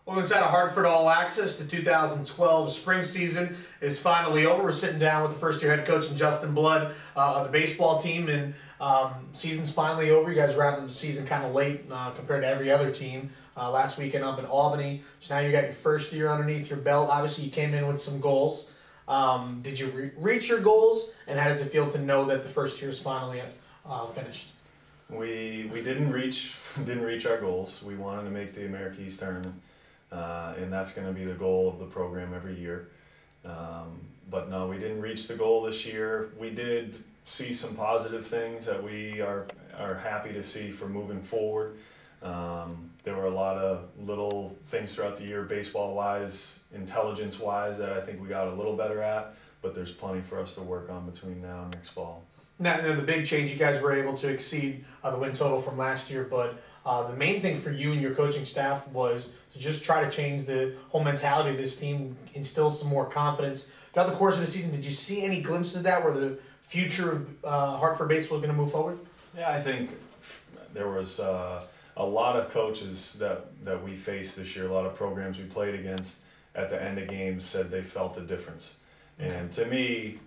Well, inside of Hartford All Access, the 2012 spring season is finally over. We're sitting down with the first-year head coach, Justin Blood, of the baseball team, and season's finally over. You guys wrapped up the season kind of late compared to every other team last weekend up in Albany. So now you got your first year underneath your belt. Obviously, you came in with some goals. Did you reach your goals, and how does it feel to know that the first year is finally finished? We didn't reach our goals. We wanted to make the America East tournament. And that's going to be the goal of the program every year. But no, we didn't reach the goal this year. We did see some positive things that we are happy to see for moving forward. There were a lot of little things throughout the year, baseball-wise, intelligence-wise, that I think we got a little better at, but there's plenty for us to work on between now and next fall. Now, the big change, you guys were able to exceed the win total from last year, but the main thing for you and your coaching staff was to just try to change the whole mentality of this team, instill some more confidence. Throughout the course of the season, did you see any glimpses of that where the future of Hartford baseball is going to move forward? Yeah, I think there was a lot of coaches that we faced this year, a lot of programs we played against at the end of games said they felt a difference. Okay. And to me,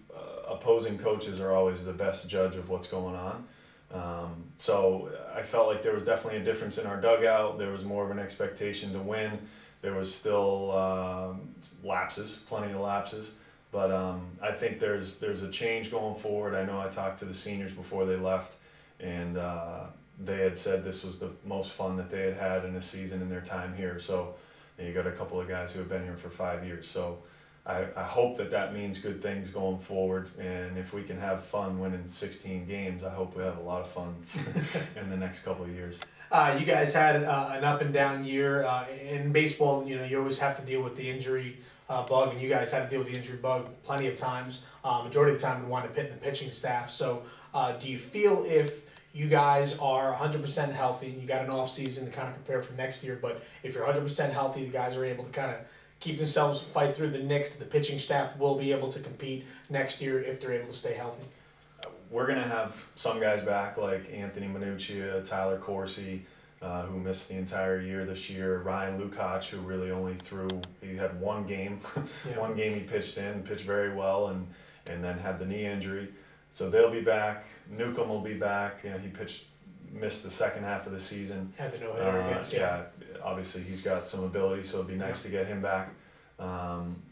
opposing coaches are always the best judge of what's going on. So I felt like there was definitely a difference in our dugout. There was more of an expectation to win. There was still lapses, plenty of lapses. But I think there's a change going forward. I know I talked to the seniors before they left, and they had said this was the most fun that they had had in a season in their time here. So you got a couple of guys who have been here for 5 years. So I hope that means good things going forward, and if we can have fun winning 16 games, I hope we have a lot of fun in the next couple of years. You guys had an up and down year. In baseball, you always have to deal with the injury bug, and you guys had to deal with the injury bug plenty of times. Majority of the time, we wind up hitting the pitching staff. So do you feel if you guys are 100% healthy, you got an off season to kind of prepare for next year, but if you're 100% healthy, the guys are able to kind of keep themselves, fight through the Knicks, the pitching staff will be able to compete next year if they're able to stay healthy? We're going to have some guys back like Anthony Minuccia, Tyler Corsi, who missed the entire year this year, Ryan Lukacs, who really only he had one game. Yeah. One game he pitched very well, and then had the knee injury. So they'll be back. Newcomb will be back. He missed the second half of the season. Had the no-hitter against, yeah. Obviously he's got some ability, so it'd be nice to get him back.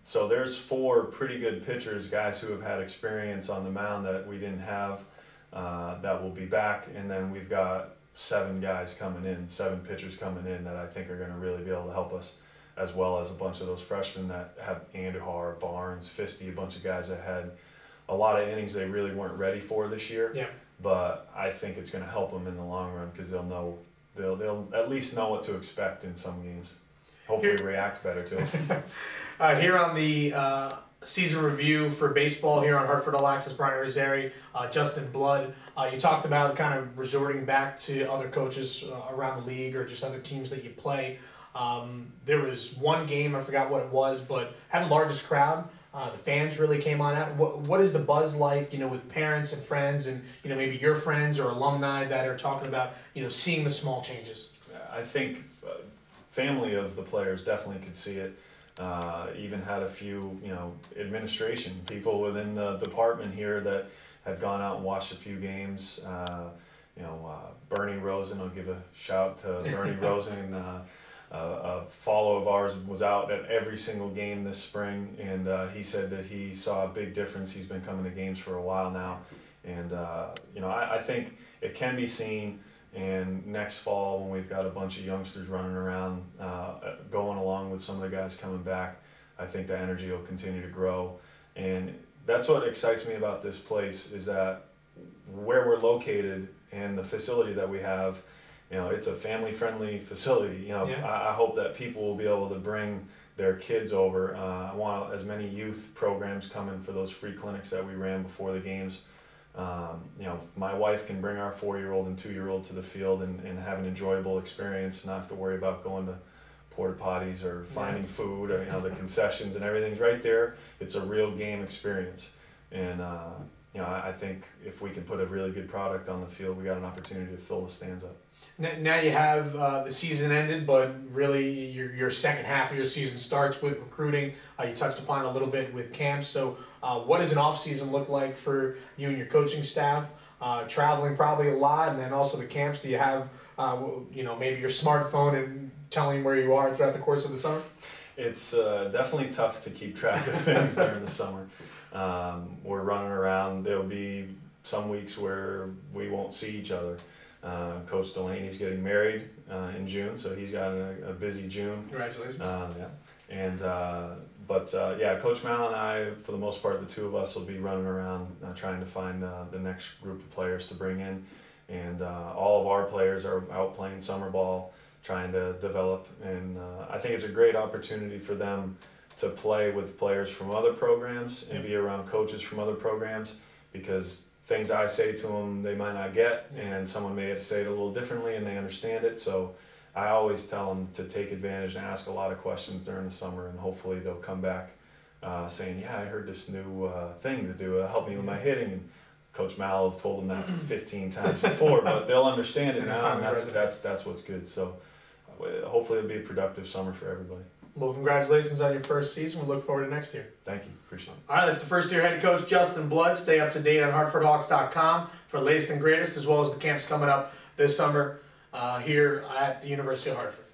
So there's 4 pretty good pitchers, guys who have had experience on the mound that we didn't have, that will be back, and then we've got 7 pitchers coming in that I think are going to really be able to help us, as well as a bunch of those freshmen that have Andujar, Barnes, Fisty, a bunch of guys that had a lot of innings they really weren't ready for this year. Yeah. But I think it's going to help them in the long run because they'll at least know what to expect in some games. Hopefully react better to it. Here on the season review for baseball here on Hartford All Access, Brian Irizarry, Justin Blood, you talked about kind of resorting back to other coaches around the league or just other teams that you play. There was one game, I forgot what it was, but had the largest crowd. The fans really came on out. What is the buzz like, with parents and friends and, maybe your friends or alumni that are talking about, seeing the small changes? I think family of the players definitely could see it. Even had a few, administration people within the department here that had gone out and watched a few games. Bernie Rosen, I'll give a shout to Bernie Rosen. A follow of ours was out at every single game this spring, and he said that he saw a big difference. He's been coming to games for a while now, and I think it can be seen. And next fall, when we've got a bunch of youngsters running around, going along with some of the guys coming back, I think the energy will continue to grow. And that's what excites me about this place, is that where we're located and the facility that we have, it's a family-friendly facility. Yeah. I hope that people will be able to bring their kids over. I want as many youth programs coming for those free clinics that we ran before the games. My wife can bring our 4-year-old and 2-year-old to the field and have an enjoyable experience, not have to worry about going to porta potties or finding food or the concessions, and everything's right there. It's a real game experience, and I think if we can put a really good product on the field, we got an opportunity to fill the stands up. Now you have the season ended, but really your second half of your season starts with recruiting. You touched upon it a little bit with camps. So what does an off season look like for you and your coaching staff? Traveling probably a lot, and then also the camps. Do you have maybe your smartphone and telling where you are throughout the course of the summer? It's definitely tough to keep track of things during the summer. We're running around. There'll be some weeks where we won't see each other. Coach Delaney's getting married in June, so he's got a busy June. Congratulations. Yeah. And Coach Mal and I, for the most part, the two of us will be running around trying to find the next group of players to bring in. And all of our players are out playing summer ball, trying to develop. And I think it's a great opportunity for them to play with players from other programs and be around coaches from other programs, because things I say to them they might not get, and someone may say it a little differently and they understand it. So I always tell them to take advantage and ask a lot of questions during the summer, and hopefully they'll come back saying, yeah, I heard this new thing to do, help me with my hitting. And Coach Mal told them that 15 times before, but they'll understand it now, and that's what's good. So hopefully it'll be a productive summer for everybody. Well, congratulations on your first season. We look forward to next year. Thank you. Appreciate it. All right, that's the first-year head coach, Justin Blood. Stay up to date on HartfordHawks.com for the latest and greatest, as well as the camps coming up this summer here at the University of Hartford.